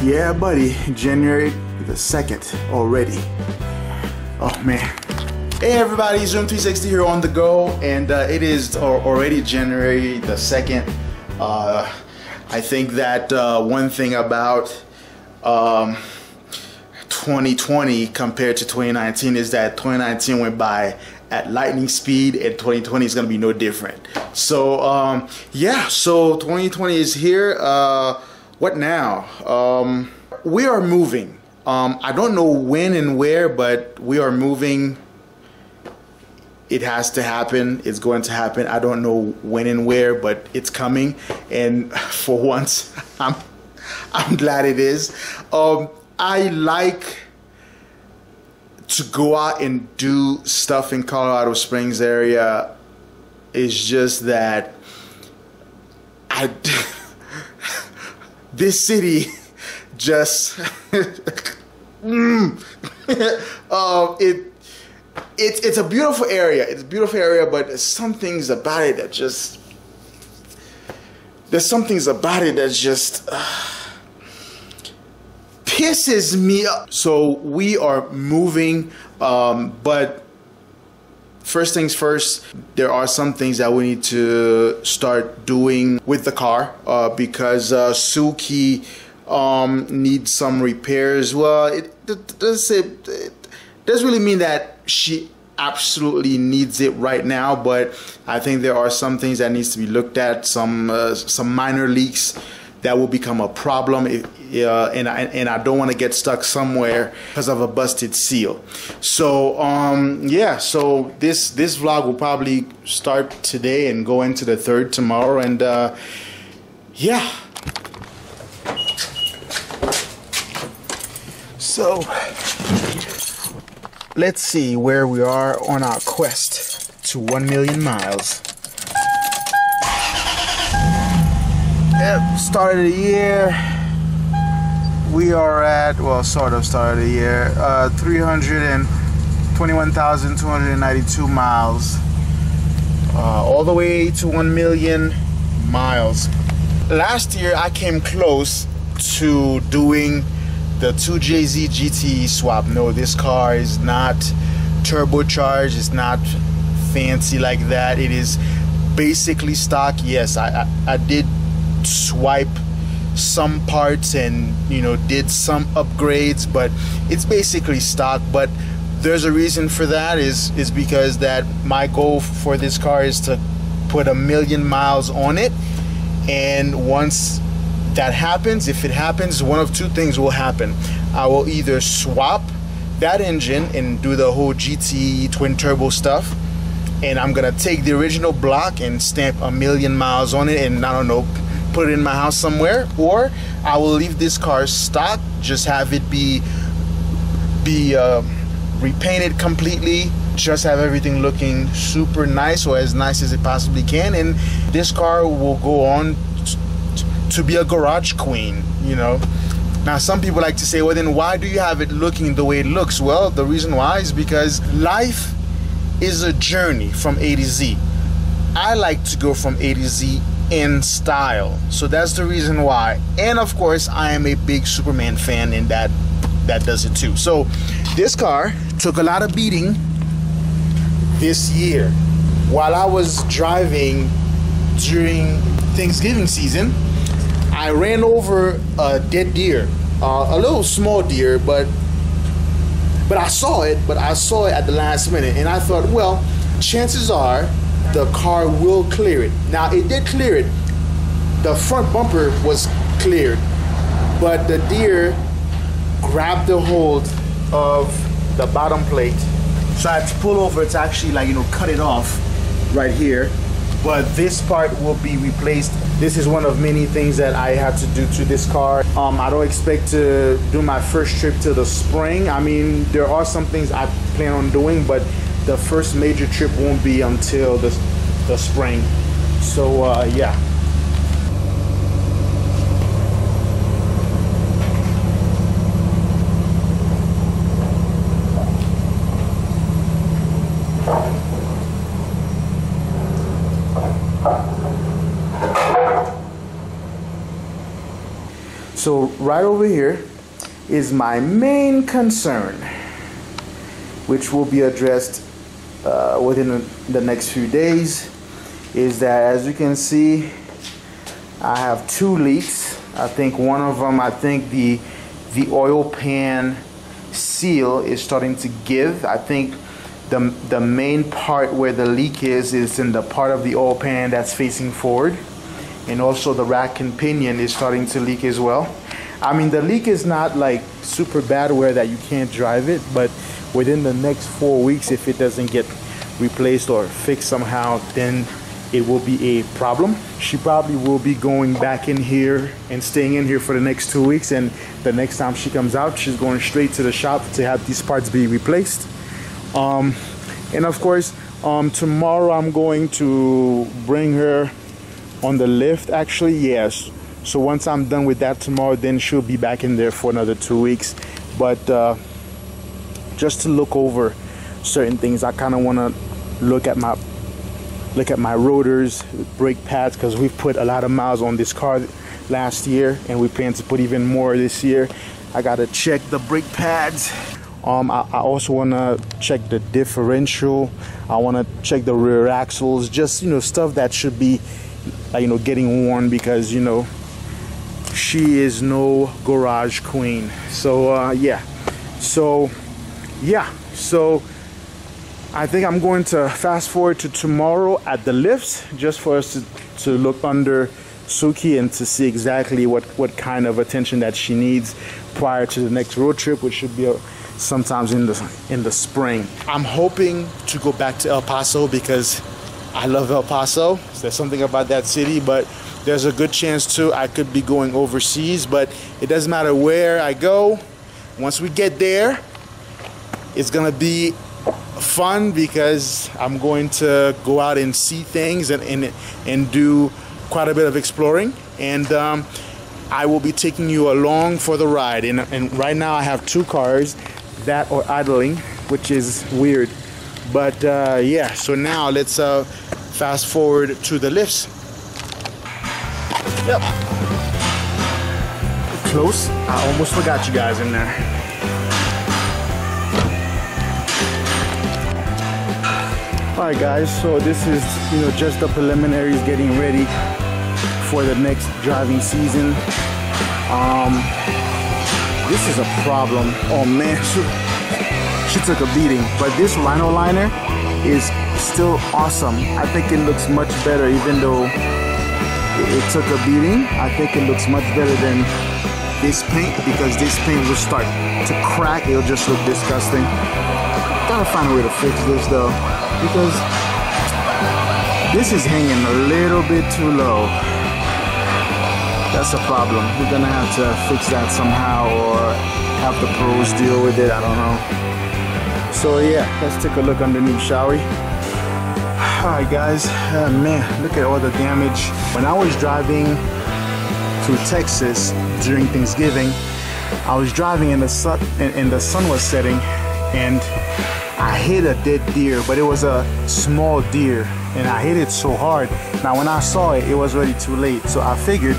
Yeah, buddy, January the 2nd already. Oh man. Hey everybody, Zoom 360 here on the go, and it is already January the 2nd. I think that one thing about 2020 compared to 2019 is that 2019 went by at lightning speed, and 2020 is gonna be no different. So yeah, so 2020 is here. What now? We are moving. I don't know when and where, but we are moving. It has to happen. It's going to happen. I don't know when and where, but it's coming. And for once, I'm glad it is. I like to go out and do stuff in Colorado Springs area. It's just that this city just it's a beautiful area. It's a beautiful area, but there's some things about it that just pisses me up. So we are moving, but first things first, there are some things that we need to start doing with the car because Suki needs some repairs. Well, it doesn't really mean that she absolutely needs it right now, but I think there are some things that needs to be looked at, some minor leaks that will become a problem and I don't want to get stuck somewhere because of a busted seal. So yeah, so this vlog will probably start today and go into the 3rd tomorrow, and yeah. So let's see where we are on our quest to 1 million miles. Yep, start of the year. We are at, well, sort of start of the year, 321,292 miles. All the way to 1 million miles. Last year I came close to doing the 2JZ GTE swap. No, this car is not turbocharged, it's not fancy like that. It is basically stock. Yes, I did swipe some parts and, you know, did some upgrades, but it's basically stock. But there's a reason for that, is because that my goal for this car is to put 1 million miles on it, and once that happens, if it happens, one of two things will happen. I will either swap that engine and do the whole GT twin turbo stuff, and I'm gonna take the original block and stamp 1 million miles on it, and I don't know, put it in my house somewhere, or I will leave this car stock, just have it be repainted completely, just have everything looking super nice, or as nice as it possibly can, and this car will go on to be a garage queen, you know. Now some people like to say, well, then why do you have it looking the way it looks? Well, the reason why is because life is a journey from A to Z. I like to go from A to Z in style, so that's the reason why. And of course, I am a big Superman fan, and that does it too. So this car took a lot of beating this year. While I was driving during Thanksgiving season, I ran over a dead deer, a little small deer, but I saw it at the last minute, and I thought, well, chances are the car will clear it. Now it did clear it. The front bumper was cleared, but the deer grabbed the hold of the bottom plate, so I had to pull over to actually, like, you know, cut it off right here. But this part will be replaced. This is one of many things that I have to do to this car. I don't expect to do my first trip till the spring. I mean, there are some things I plan on doing, but the first major trip won't be until the spring. So yeah. So right over here is my main concern, which will be addressed within the next few days, is that, as you can see, I have 2 leaks. I think one of them, the oil pan seal is starting to give. I think the main part where the leak is in the part of the oil pan that's facing forward, and also the rack and pinion is starting to leak as well. I mean, the leak is not like super bad where that you can't drive it, but within the next 4 weeks, if it doesn't get replaced or fixed somehow, then it will be a problem. She probably will be going back in here and staying in here for the next 2 weeks, and the next time she comes out, she's going straight to the shop to have these parts be replaced. And of course, tomorrow I'm going to bring her on the lift, actually. Yes, so once I'm done with that tomorrow, then she'll be back in there for another 2 weeks. But just to look over certain things, I kind of want to look at my rotors, brake pads, because we've put a lot of miles on this car last year, and we plan to put even more this year. I gotta check the brake pads. I also want to check the differential. I want to check the rear axles, just, you know, stuff that should be, you know, getting worn, because, you know, she is no garage queen. So yeah, so I think I'm going to fast forward to tomorrow at the lifts, just for us to look under Suki and to see exactly what kind of attention that she needs prior to the next road trip, which should be sometimes in the spring. I'm hoping to go back to El Paso because I love El Paso. There's something about that city, but there's a good chance too I could be going overseas. But it doesn't matter where I go. Once we get there, it's gonna be fun because I'm going to go out and see things and do quite a bit of exploring, and I will be taking you along for the ride. And right now I have 2 cars that are idling, which is weird, but yeah. So now let's fast forward to the lifts. Yep, close. I almost forgot you guys in there. Alright guys, so this is, you know, just the preliminaries, getting ready for the next driving season. This is a problem. Oh man, she took a beating, but this Rhino liner is still awesome. I think it looks much better, even though it took a beating. I think it looks much better than this paint, because this paint will start to crack. It'll just look disgusting. Gotta find a way to fix this though, because this is hanging a little bit too low. That's a problem. We're gonna have to fix that somehow, or have the pros deal with it. I don't know. So yeah, let's take a look underneath, shall we? Alright guys, man, look at all the damage. When I was driving through Texas during Thanksgiving, I was driving and the sun was setting, and I hit a dead deer, but it was a small deer, and I hit it so hard. Now when I saw it, it was already too late, so I figured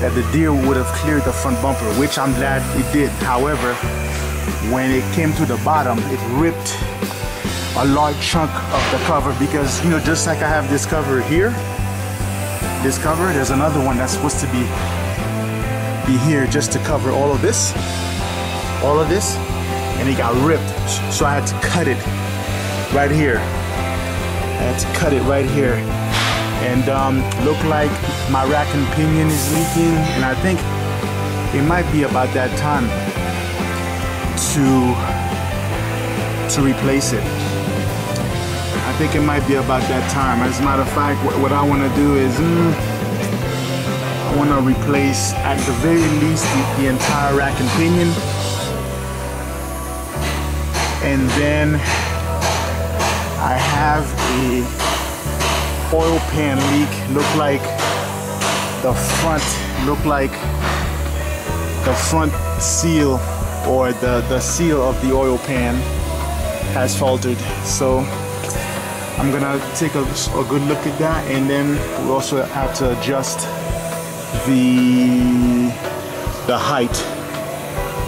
that the deer would have cleared the front bumper, which I'm glad it did. However, when it came to the bottom, it ripped a large chunk of the cover, because, you know, just like I have this cover here, this cover, there's another one that's supposed to be here just to cover all of this, and it got ripped. So I had to cut it right here. And look like my rack and pinion is leaking, and I think it might be about that time to replace it. I think it might be about that time. As a matter of fact, what I want to do is I want to replace, at the very least, the entire rack and pinion, and then I have a oil pan leak. Look like the front seal, or the seal of the oil pan has faltered. So I'm gonna take a good look at that, and then we also have to adjust the the height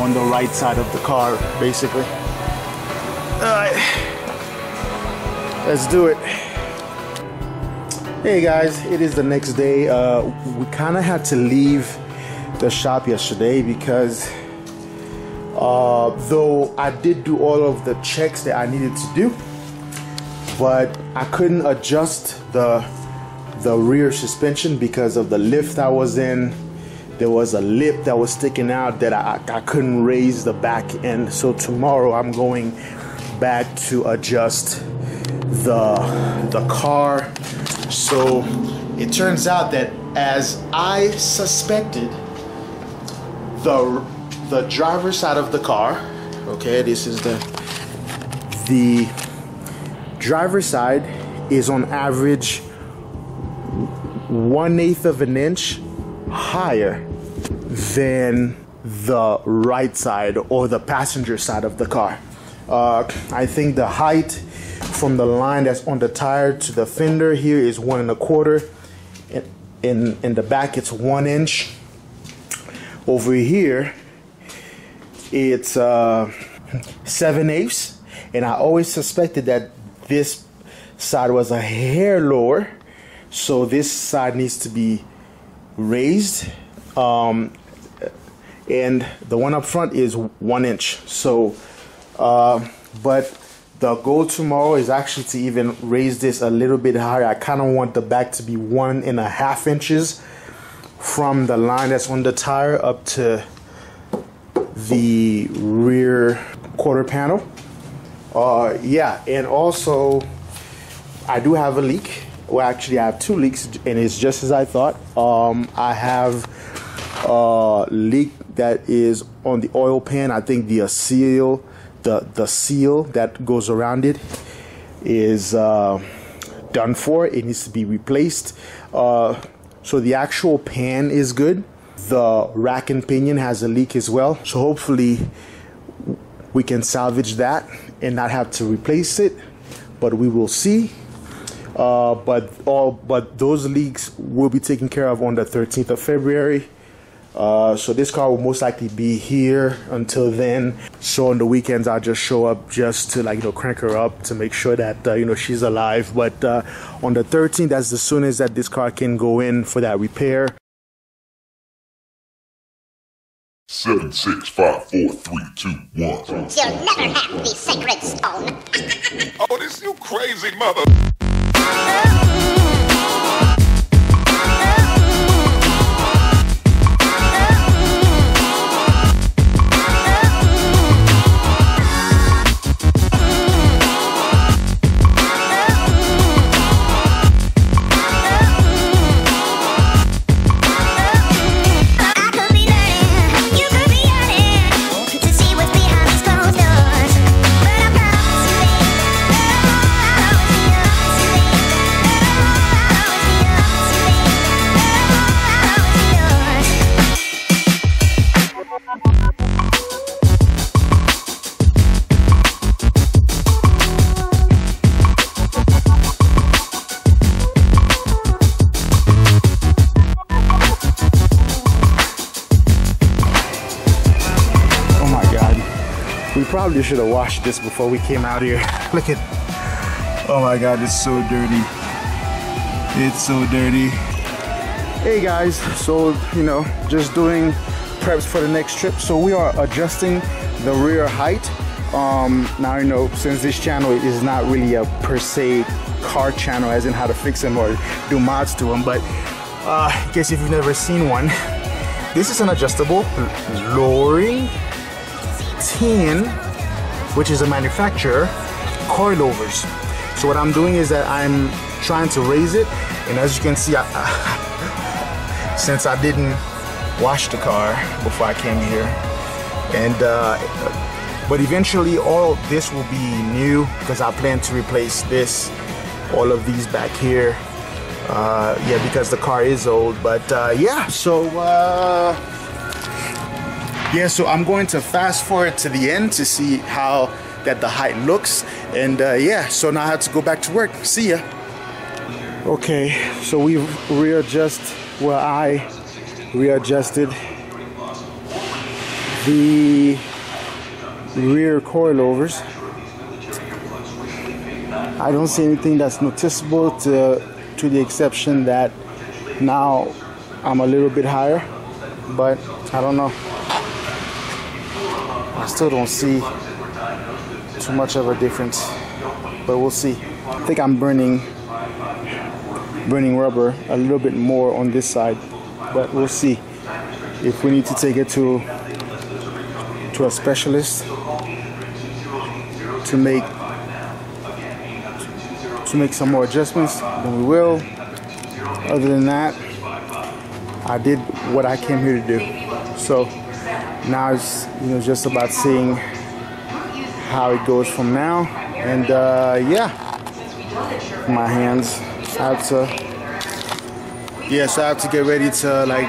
on the right side of the car, basically. Alright, let's do it. Hey guys, it is the next day. We kind of had to leave the shop yesterday because though I did do all of the checks that I needed to do, but I couldn't adjust the rear suspension because of the lift I was in. There was a lip that was sticking out that I couldn't raise the back end. So tomorrow I'm going back to adjust the car. So it turns out that, as I suspected, the driver's side of the car, okay, this is the driver's side is on average 1/8 of an inch higher than the right side or the passenger side of the car. I think the height from the line that's on the tire to the fender here is 1 1/4. In the back it's 1 inch. Over here it's 7/8, and I always suspected that this side was a hair lower, so this side needs to be raised, and the one up front is 1 inch. So but the goal tomorrow is actually to even raise this a little bit higher. I kind of want the back to be 1.5 inches from the line that's on the tire up to the rear quarter panel. Yeah, and also I do have a leak. Well, actually I have 2 leaks, and it's just as I thought. I have a leak that is on the oil pan. I think the seal that goes around it is done for. It needs to be replaced. So the actual pan is good. The rack and pinion has a leak as well. So hopefully we can salvage that and not have to replace it, but we will see. But those leaks will be taken care of on the 13th of February. So this car will most likely be here until then. So on the weekends I'll just show up just to, like, crank her up to make sure that she's alive. But on the 13th, that's the soonest that this car can go in for that repair. 7, 6, 5, 4, 3, 2, 1. You'll never have the sacred stone. Oh, this you crazy mother. We probably should have washed this before we came out here. Look at, oh my God, it's so dirty. It's so dirty. Hey guys, so just doing preps for the next trip. So we are adjusting the rear height. Now since this channel is not really a per se car channel, as in how to fix them or do mods to them, but in case if you've never seen one, this is an adjustable lowering tin, which is a manufacturer, coilovers. So what I'm doing is that I'm trying to raise it, and as you can see, since I didn't wash the car before I came here, and but eventually all this will be new because I plan to replace all of these back here, yeah, because the car is old. But yeah, so so I'm going to fast forward to the end to see how the height looks, and yeah, so now I have to go back to work. See ya. Okay, so we've I readjusted the rear coilovers. I don't see anything that's noticeable to the exception that now I'm a little bit higher, but I don't know. I still don't see too much of a difference, but we'll see. I think I'm burning rubber a little bit more on this side, but we'll see if we need to take it to a specialist to make some more adjustments, then we will. Other than that, I did what I came here to do. So now it's just about seeing how it goes from now. And yeah, my hands. I have to get ready to like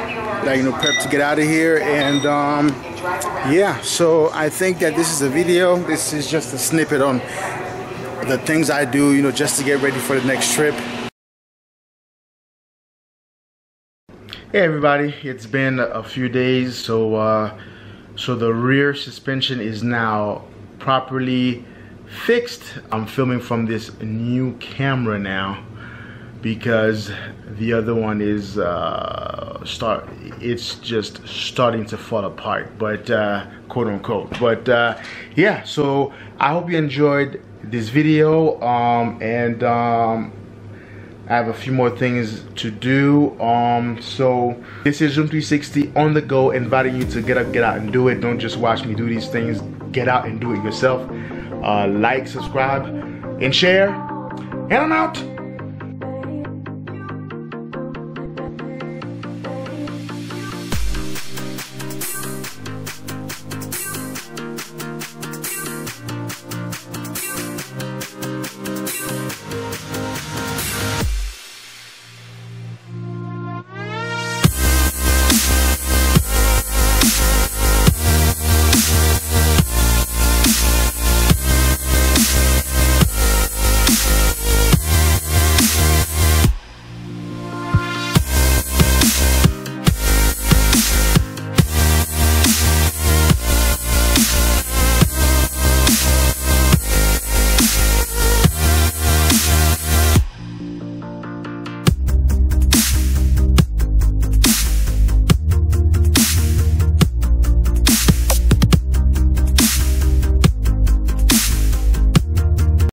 prep to get out of here. And yeah, so I think that this is a video. This is just a snippet on the things I do, just to get ready for the next trip. Hey everybody, it's been a few days, so the rear suspension is now properly fixed. I'm filming from this new camera now because the other one is it's just starting to fall apart, but quote unquote. But yeah, so I hope you enjoyed this video, and I have a few more things to do. So this is Zoom 360 on the go, inviting you to get up, get out and do it. Don't just watch me do these things, get out and do it yourself. Like, subscribe, and share, and I'm out.